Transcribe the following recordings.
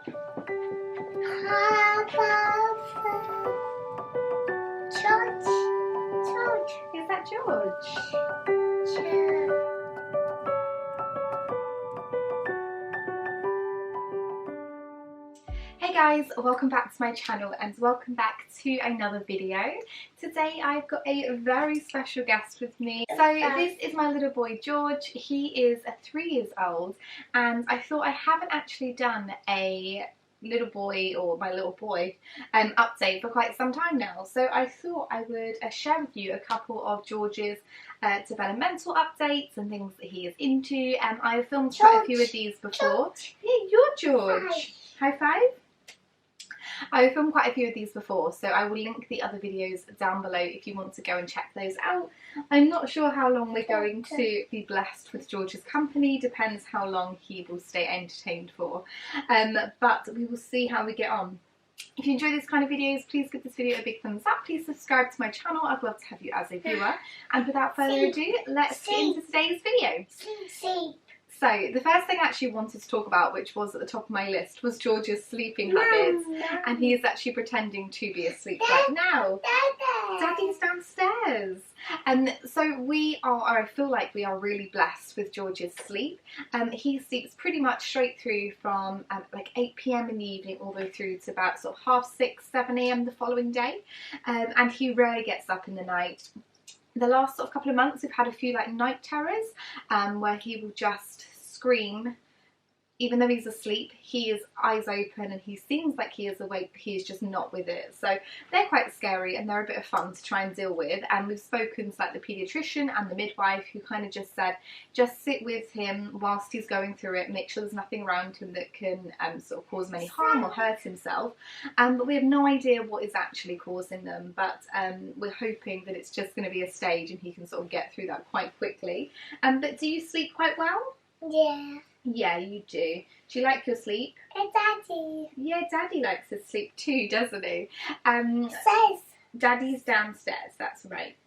George. George. Is that George? Yeah. Hey guys, welcome back to my channel and welcome back to another video. Today I've got a very special guest with me. So this is my little boy George. He is 3 years old and I thought I haven't actually done a little boy or my little boy update for quite some time now. So I thought I would share with you a couple of George's developmental updates and things that he is into. I've filmed quite a few of these before. Yeah, you're George. High five. I've filmed quite a few of these before, so I will link the other videos down below if you want to go and check those out. I'm not sure how long we're going to be blessed with George's company, depends how long he will stay entertained for, but we will see how we get on. If you enjoy these kind of videos, please give this video a big thumbs up, please subscribe to my channel, I'd love to have you as a viewer, and without further ado, let's get into today's video. So, the first thing I actually wanted to talk about, which was at the top of my list, was George's sleeping habits. And he is actually pretending to be asleep right now. Daddy's downstairs. And so we are, or I feel like we are really blessed with George's sleep. He sleeps pretty much straight through from like 8 PM in the evening all the way through to about sort of 6:30, 7 AM the following day. And he rarely gets up in the night. The last sort of couple of months we've had a few like night terrors where he will just scream. Even though he's asleep, he is eyes open and he seems like he is awake, but he's just not with it. So they're quite scary and they're a bit of fun to try and deal with. And we've spoken to like the paediatrician and the midwife who kind of just said, just sit with him whilst he's going through it, make sure there's nothing around him that can sort of cause him any harm or hurt himself. But we have no idea what is actually causing them, but we're hoping that it's just going to be a stage and he can sort of get through that quite quickly. But do you sleep quite well? Yeah. Yeah, you do. Do you like your sleep? And Daddy. Yeah, Daddy likes his sleep too, doesn't he? Says. Daddy's downstairs, that's right.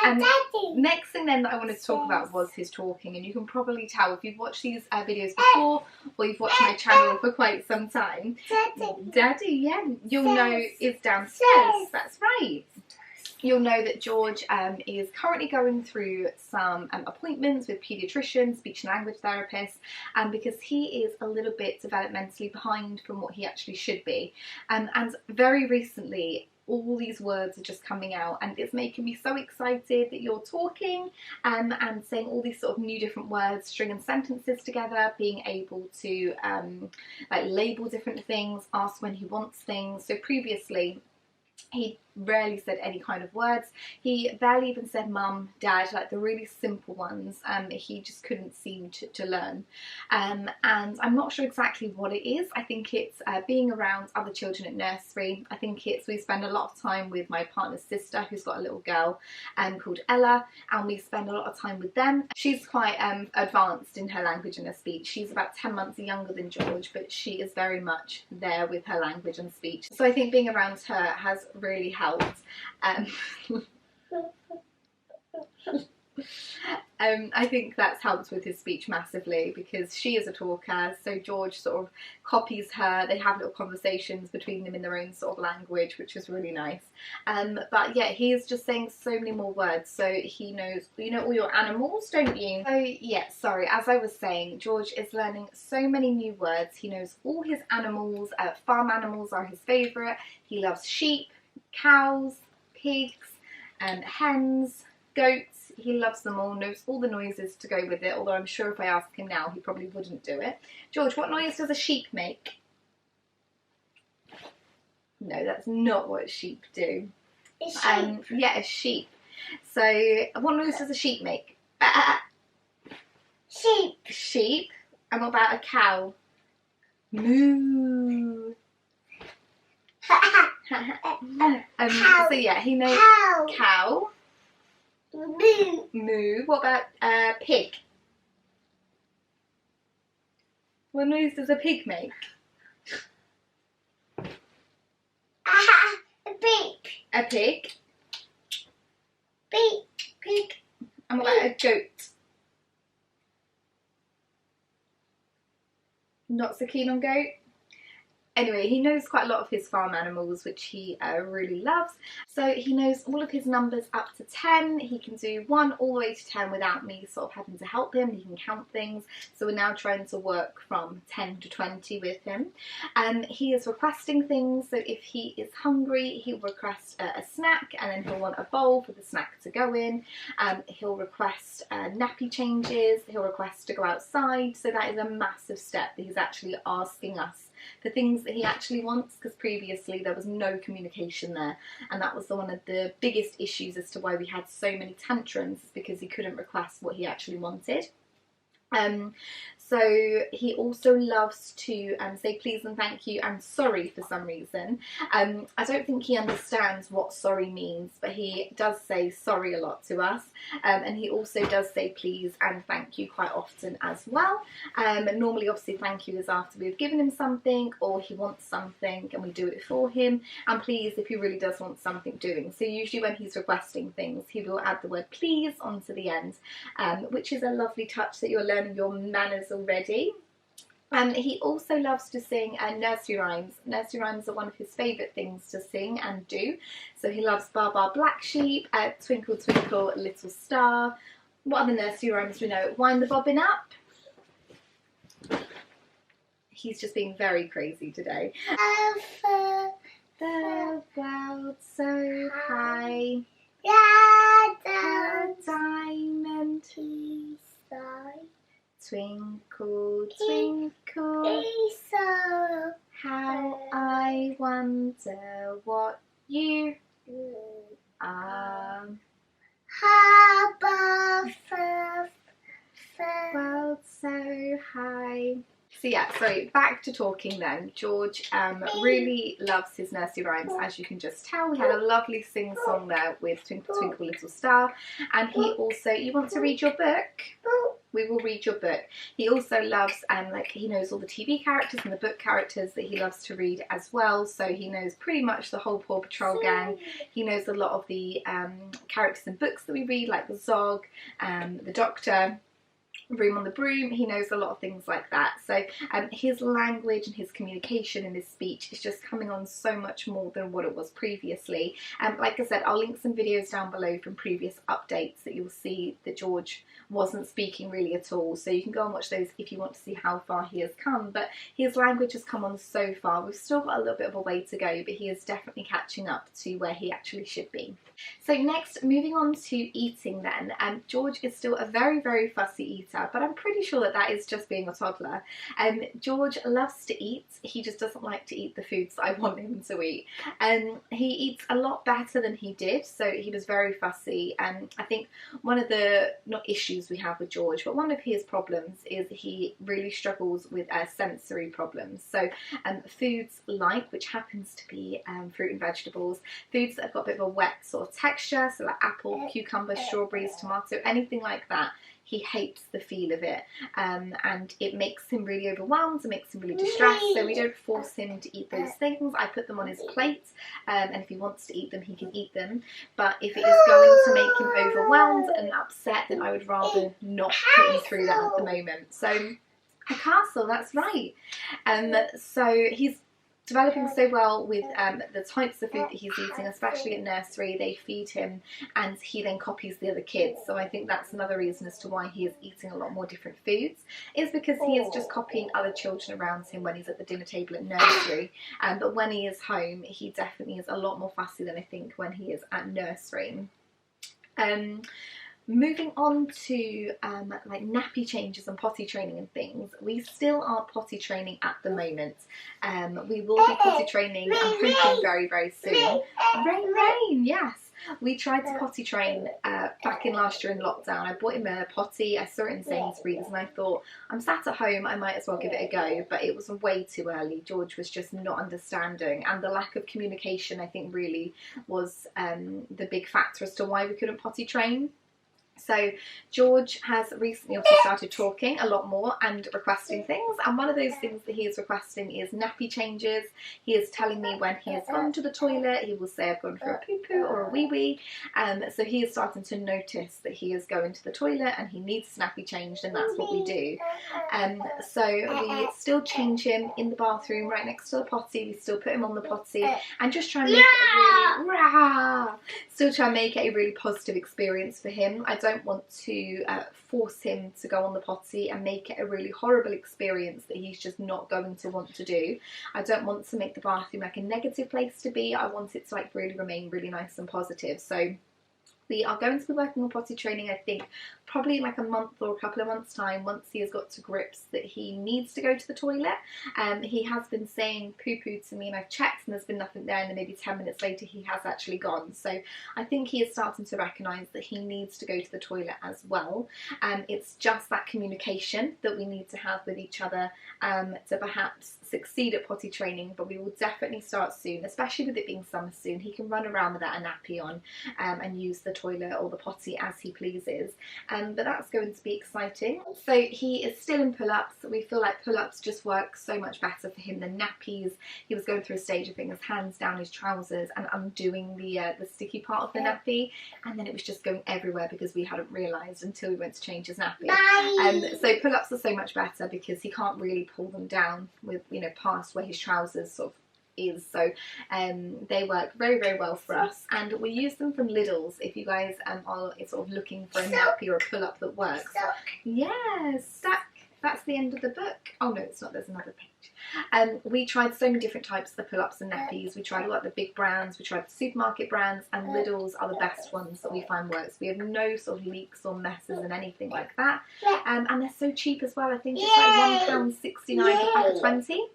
And Daddy. Next thing then that I wanted to talk about was his talking, and you can probably tell if you've watched these videos before or you've watched my channel for quite some time. Daddy, yeah, you'll know is downstairs, that's right. You'll know that George is currently going through some appointments with paediatricians, speech and language therapists, because he is a little bit developmentally behind from what he actually should be. And very recently, all these words are just coming out and it's making me so excited that you're talking and saying all these sort of new different words, stringing sentences together, being able to like label different things, ask when he wants things. So previously, he rarely said any kind of words. He barely even said mum, dad, like the really simple ones. He just couldn't seem to learn. And I'm not sure exactly what it is. I think it's being around other children at nursery. I think it's we spend a lot of time with my partner's sister who's got a little girl called Ella, and we spend a lot of time with them. She's quite advanced in her language and her speech. She's about 10 months younger than George, but she is very much there with her language and speech. So I think being around her has really helped. I think that's helped with his speech massively because she is a talker, so George sort of copies her. They have little conversations between them in their own sort of language, which is really nice. But yeah, he's just saying so many more words, so he knows, you know, all your animals, don't you? So yeah, sorry, as I was saying, George is learning so many new words. He knows all his animals. Farm animals are his favourite. He loves sheep, cows, pigs, hens, goats. He loves them all, knows all the noises to go with it, although I'm sure if I ask him now he probably wouldn't do it. George, what noise does a sheep make? No, that's not what sheep do. A sheep. Yeah, a sheep. So what noise does a sheep make? Sheep. Sheep. And what about a cow? Moo. Cow. So yeah, he knows cow. Moo. Moo. What about pig? What noise does a pig make? A pig. A pig. Pig. And what about a goat? Not so keen on goat. Anyway, he knows quite a lot of his farm animals, which he really loves. So he knows all of his numbers up to 10. He can do 1 all the way to 10 without me sort of having to help him. He can count things. So we're now trying to work from 10 to 20 with him. He is requesting things. So if he is hungry, he'll request a snack, and then he'll want a bowl for the snack to go in. He'll request nappy changes. He'll request to go outside. So that is a massive step, that he's actually asking us for things that he actually wants, because previously there was no communication there, and that was one of the biggest issues as to why we had so many tantrums, because he couldn't request what he actually wanted. So he also loves to say please and thank you and sorry for some reason. I don't think he understands what sorry means, but he does say sorry a lot to us, and he also does say please and thank you quite often as well. Normally obviously thank you is after we've given him something or he wants something and we do it for him, and please if he really does want something doing. So usually when he's requesting things he will add the word please onto the end, which is a lovely touch that you're learning your manners already. He also loves to sing nursery rhymes. Nursery rhymes are one of his favourite things to sing and do. So he loves Bar Bar Black Sheep, Twinkle Twinkle Little Star. What other nursery rhymes we know? Wind the Bobbin Up. He's just being very crazy today. The world so high, the diamond twinkle, twinkle, how I wonder what you are. World so high. So yeah, so back to talking then. George really loves his nursery rhymes, as you can just tell. We had a lovely sing-song there with Twinkle Twinkle Little Star. And he also, you want to read your book? We will read your book. He also loves, like he knows all the TV characters and the book characters that he loves to read as well. So he knows pretty much the whole Paw Patrol gang. He knows a lot of the characters and books that we read, like the Zog, the Doctor, Room on the Broom. He knows a lot of things like that. So his language and his communication and his speech is just coming on so much more than what it was previously. Like I said, I'll link some videos down below from previous updates that you'll see that George wasn't speaking really at all, so you can go and watch those if you want to see how far he has come. But his language has come on so far. We've still got a little bit of a way to go, but he is definitely catching up to where he actually should be. So next, moving on to eating then. George is still a very, very fussy eater, but I'm pretty sure that that is just being a toddler. George loves to eat. He just doesn't like to eat the foods that I want him to eat. He eats a lot better than he did, so he was very fussy. I think one of the, not issues we have with George, but one of his problems is he really struggles with sensory problems. So foods like, which happens to be fruit and vegetables, foods that have got a bit of a wet sort of texture, so like apple, cucumber, strawberries, tomato, anything like that, he hates the feel of it, and it makes him really overwhelmed, it makes him really distressed. So we don't force him to eat those things. I put them on his plate, and if he wants to eat them, he can eat them. But if it is going to make him overwhelmed and upset, then I would rather not put him through that at the moment. So a castle, that's right. So he's developing so well with the types of food that he's eating, especially at nursery. They feed him and he then copies the other kids. So I think that's another reason as to why he is eating a lot more different foods, is because he is just copying other children around him when he's at the dinner table at nursery. But when he is home, he definitely is a lot more fussy than I think when he is at nursery. Moving on to like nappy changes and potty training and things, we still are potty training at the moment. We will be potty training, I'm hoping, very, very soon. Rain, yes. We tried to potty train back in last year in lockdown. I bought him a potty, I saw it in Sainsbury's, and I thought, I'm sat at home, I might as well give it a go. But it was way too early. George was just not understanding, and the lack of communication, I think, really was the big factor as to why we couldn't potty train. So George has recently also started talking a lot more and requesting things, and one of those things that he is requesting is nappy changes. He is telling me when he has gone to the toilet, he will say I've gone for a poo-poo or a wee-wee. So he is starting to notice that he is going to the toilet and he needs his nappy changed, and that's what we do. So we still change him in the bathroom right next to the potty. We still put him on the potty and just try and make it a really positive experience for him. I don't want to force him to go on the potty and make it a really horrible experience that he's just not going to want to do. I don't want to make the bathroom like a negative place to be. I want it to like really remain really nice and positive. So we are going to be working on potty training, I think, probably in like a month or a couple of months' time, once he has got to grips that he needs to go to the toilet. He has been saying poo-poo to me, and I've checked and there's been nothing there, and then maybe 10 minutes later he has actually gone. So I think he is starting to recognise that he needs to go to the toilet as well. It's just that communication that we need to have with each other to perhaps succeed at potty training, but we will definitely start soon, especially with it being summer soon. He can run around without a nappy on and use the toilet or the potty as he pleases, but that's going to be exciting. So he is still in pull-ups. We feel like pull-ups just work so much better for him than nappies. He was going through a stage of putting his hands down his trousers and undoing the sticky part of the nappy, and then it was just going everywhere because we hadn't realised until we went to change his nappy. So pull-ups are so much better because he can't really pull them down with, you know, past where his trousers sort of is. So they work very, very well for us, and we use them from Lidl's if you guys are sort of looking for a nappy or a pull-up that works. Yes, that's the end of the book. Oh no, it's not, there's another page. We tried so many different types of pull-ups and nappies. We tried all like the big brands, we tried the supermarket brands, and Lidl's are the best ones that we find works. We have no sort of leaks or messes and anything like that, and they're so cheap as well. I think it's like £1.69 for a pack of 20.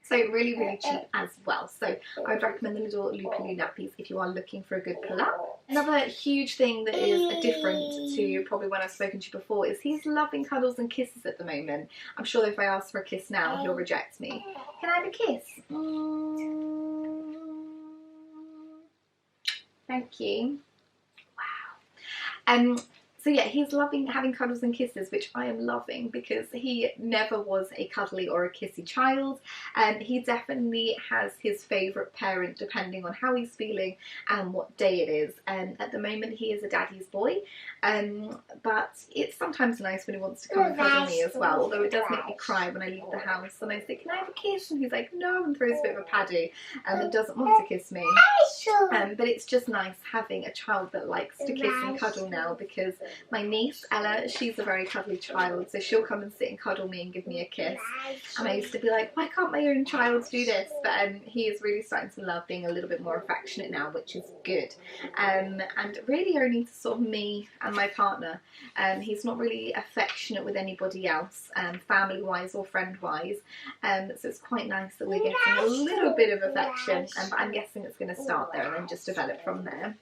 So really, really cheap as well. So I would recommend the little Loopaloo nappies if you are looking for a good pull-up. Another huge thing that is different to probably when I've spoken to you before is he's loving cuddles and kisses at the moment. I'm sure if I ask for a kiss now, he'll reject me. Can I have a kiss? Thank you. Wow. So yeah, he's loving having cuddles and kisses, which I am loving because he never was a cuddly or a kissy child. He definitely has his favourite parent depending on how he's feeling and what day it is. At the moment he is a daddy's boy, but it's sometimes nice when he wants to come and cuddle me as well, although it does make me cry when I leave the house and I say, can I have a kiss? And he's like, no, and throws a bit of a paddy and doesn't want to kiss me. But it's just nice having a child that likes to kiss and cuddle now, because my niece Ella, she's a very cuddly child, so she'll come and sit and cuddle me and give me a kiss, and I used to be like, why can't my own child do this? But he is really starting to love being a little bit more affectionate now, which is good, and really only to sort of me and my partner. He's not really affectionate with anybody else, family wise or friend wise, so it's quite nice that we're getting a little bit of affection, but I'm guessing it's going to start there and then just develop from there.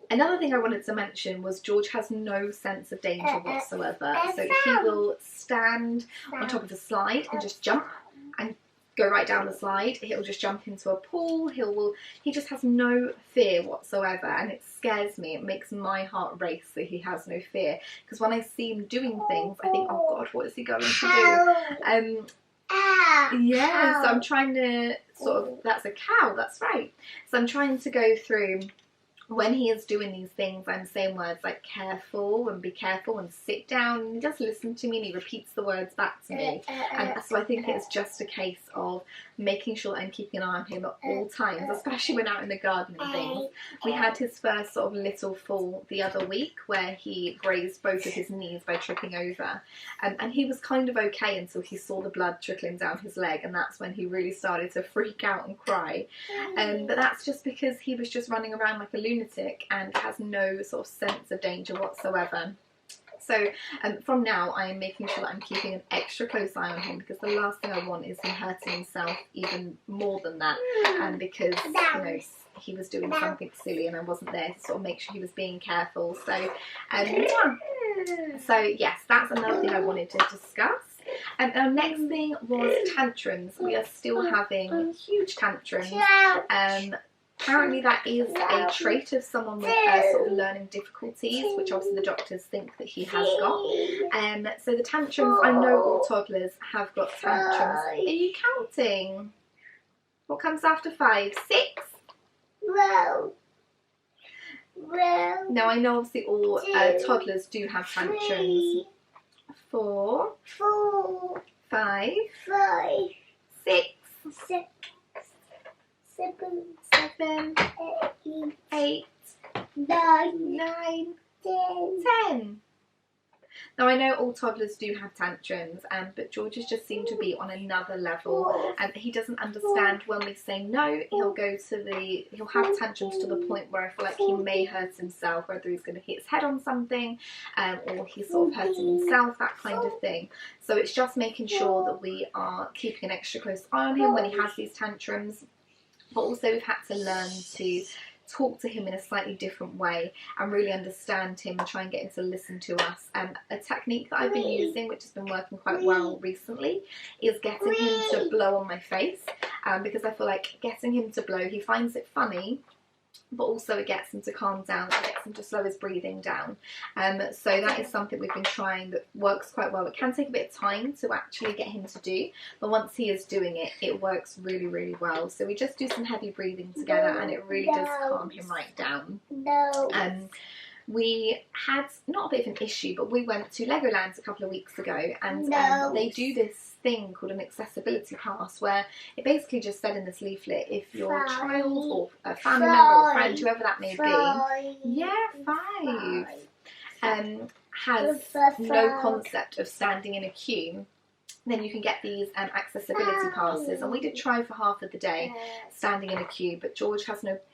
Another thing I wanted to mention was George has no sense of danger whatsoever, so he will stand on top of the slide and just jump and go right down the slide. He'll just jump into a pool. He just has no fear whatsoever, and it scares me. It makes my heart race that he has no fear, because when I see him doing things I think, oh god, what is he going to do? Yeah, so I'm trying to sort of, that's a cow, that's right. So I'm trying to go through, when he is doing these things, I'm saying words like careful and be careful and sit down, and he does listen to me and he repeats the words back to me, and so I think it's just a case of making sure I'm keeping an eye on him at all times, especially when out in the garden and things. We had his first sort of little fall the other week where he grazed both of his knees by tripping over, and he was kind of okay until he saw the blood trickling down his leg, and that's when he really started to freak out and cry. But that's just because he was just running around like a lunatic and has no sort of sense of danger whatsoever. So from now I am making sure that I'm keeping an extra close eye on him, because the last thing I want is him hurting himself even more than that, because you know, he was doing something silly and I wasn't there to sort of make sure he was being careful. So so yes, that's another thing I wanted to discuss. Our next thing was tantrums. We are still having huge tantrums. apparently that is a trait of someone with sort of learning difficulties, which obviously the doctors think that he has got. So the tantrums, I know all toddlers have got tantrums. Are you counting? What comes after 5? 6? Now I know obviously all toddlers do have tantrums. 4, 5, 6, 7, 8, 9, 10. Now I know all toddlers do have tantrums, but George has just seemed to be on another level, and he doesn't understand when we say no. He'll have tantrums to the point where I feel like he may hurt himself, whether he's going to hit his head on something, or he's sort of hurting himself, that kind of thing. So it's just making sure that we are keeping an extra close eye on him when he has these tantrums, but also we've had to learn to talk to him in a slightly different way and really understand him and try and get him to listen to us. A technique that I've been using, which has been working quite well recently, is getting him to blow on my face, because I feel like getting him to blow, he finds it funny, but also it gets him to calm down, it gets him to slow his breathing down. So that is something we've been trying that works quite well. It can take a bit of time to actually get him to do, but once he is doing it, it works really, really well. So we just do some heavy breathing together and it really does calm him right down. We had not a bit of an issue, but we went to Legoland a couple of weeks ago, and they do this thing called an accessibility pass, where it basically just said in this leaflet, if your child or a family member or friend, whoever that may be, 5, has no concept of standing in a queue, then you can get these accessibility passes. And we did try for half of the day standing in a queue, but George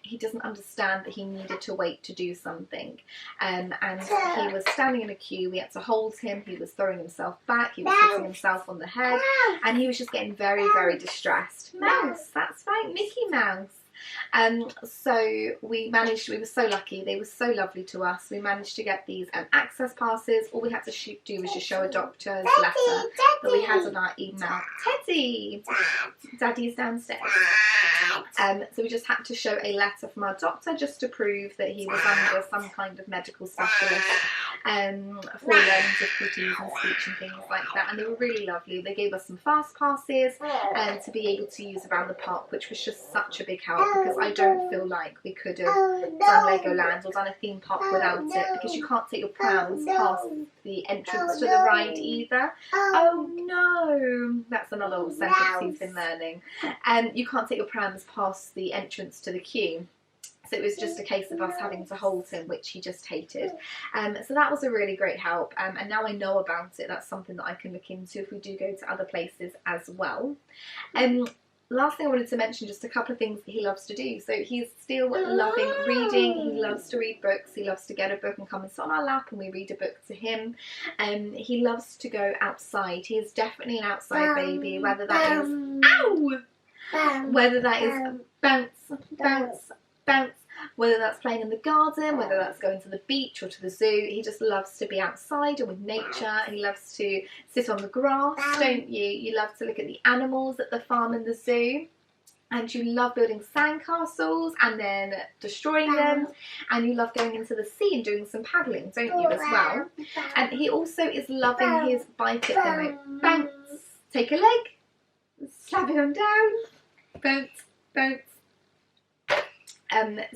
he doesn't understand that he needed to wait to do something. And he was standing in a queue, we had to hold him, he was throwing himself back, he was hitting himself on the head, and he was just getting very, very distressed. Mouse, that's right, Mickey Mouse. So we were so lucky, they were so lovely to us. We managed to get these access passes. All we had to do was just show a doctor's letter that we had on our email. Teddy! Daddy's downstairs. So we just had to show a letter from our doctor just to prove that he was under some kind of medical specialist for learning difficulties and speech and things like that. And they were really lovely. They gave us some fast passes to be able to use around the park, which was just such a big help, because I don't feel like we could have done Legoland or done a theme park without it, because you can't take your prams past the entrance to the ride either. Oh no, that's another little sentence he's been learning. You can't take your prams past the entrance to the queue. So it was just a case of us having to hold him, which he just hated. So that was a really great help. And now I know about it, that's something that I can look into if we do go to other places as well. Last thing I wanted to mention, just a couple of things that he loves to do. So he's still loving reading. He loves to read books. He loves to get a book and come and sit on our lap and we read a book to him. He loves to go outside. He is definitely an outside baby, whether that is whether that is bounce, bounce, bounce, whether that's playing in the garden, whether that's going to the beach or to the zoo. He just loves to be outside and with nature. He loves to sit on the grass, don't you? You love to look at the animals at the farm and the zoo. And you love building sandcastles and then destroying them. And you love going into the sea and doing some paddling, don't you, as well? And he also is loving his bike at the moment. Bounce, take a leg, slap it on down, bounce, bounce.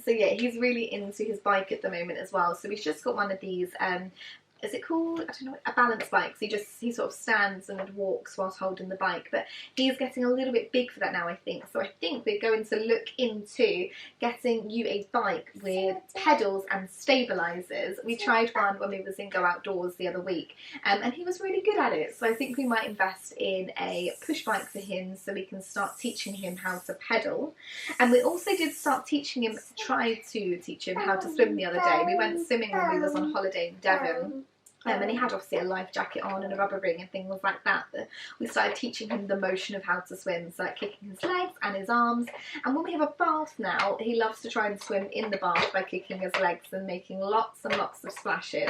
So yeah, he's really into his bike at the moment as well. So he's just got one of these, is it called, I don't know, a balance bike. So he sort of stands and walks whilst holding the bike. But he's getting a little bit big for that now, I think. So I think we're going to look into getting you a bike with pedals and stabilisers. We tried one when we was in Go Outdoors the other week, and he was really good at it. So I think we might invest in a push bike for him so we can start teaching him how to pedal. And we also did start tried to teach him how to swim the other day. We went swimming when we was on holiday in Devon. And he had obviously a life jacket on and a rubber ring and things like that. But we started teaching him the motion of how to swim, so like kicking his legs and his arms. And when we have a bath now, he loves to try and swim in the bath by kicking his legs and making lots and lots of splashes.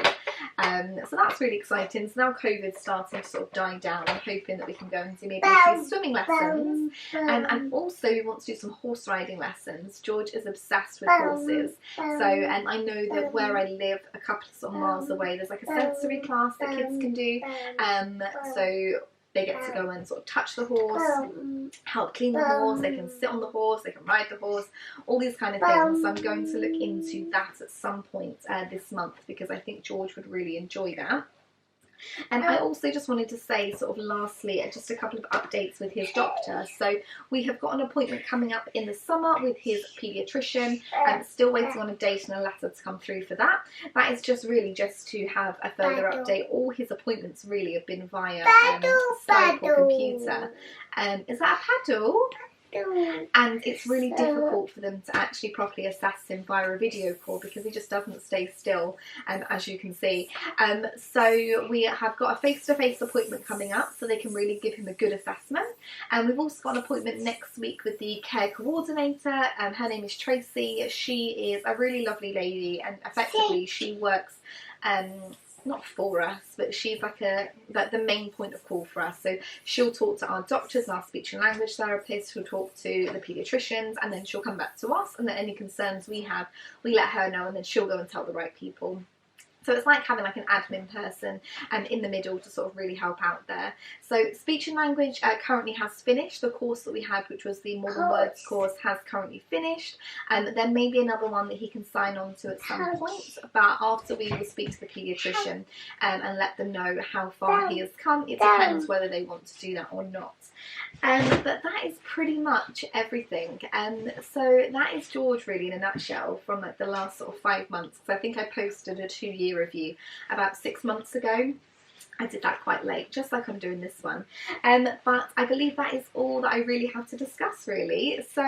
So that's really exciting. So now COVID's starting to sort of die down. I'm hoping that we can go and do maybe a few swimming lessons. And also we want to do some horse riding lessons. George is obsessed with horses. So, and I know that where I live, a couple of sort of miles away, there's like a sensory class that kids can do. So they get to go and sort of touch the horse, help clean the horse, they can sit on the horse, they can ride the horse, all these kind of things. So I'm going to look into that at some point this month, because I think George would really enjoy that. And I also just wanted to say, sort of lastly, just a couple of updates with his doctor. So we have got an appointment coming up in the summer with his paediatrician, and still waiting on a date and a letter to come through for that. That is just really just to have a further update. All his appointments really have been via Skype or computer. Is that a paddle? And it's really difficult for them to actually properly assess him via a video call, because he just doesn't stay still, as you can see. So we have got a face-to-face appointment coming up, so they can really give him a good assessment. And we've also got an appointment next week with the care coordinator. Her name is Tracy. She is a really lovely lady, and effectively she works not for us, but she's like the main point of call for us. So she'll talk to our doctors and our speech and language therapists, she'll talk to the paediatricians, and then she'll come back to us, and then any concerns we have, we let her know, and then she'll go and tell the right people. So it's like having like an admin person in the middle to sort of really help out there. So speech and language currently has finished. The course that we had, which was the More Than Words course, has currently finished. There may be another one that he can sign on to at some point, but after we will speak to the paediatrician and let them know how far he has come. It depends whether they want to do that or not. But that is pretty much everything. So that is George really in a nutshell from like the last sort of 5 months, because I think I posted a 2-year review about 6 months ago. I did that quite late, just like I'm doing this one. But I believe that is all that I really have to discuss really. So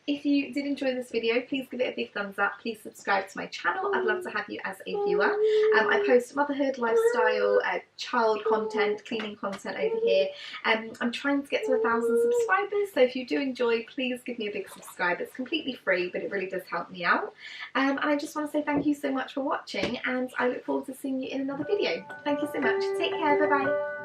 if you did enjoy this video, please give it a big thumbs up. Please subscribe to my channel. I'd love to have you as a viewer. I post motherhood, lifestyle, child content, cleaning content over here. I'm trying to get to 1,000 subscribers, so if you do enjoy, please give me a big subscribe. It's completely free, but it really does help me out. And I just want to say thank you so much for watching, and I look forward to seeing you in another video. Thank you so much. Take care. Bye bye.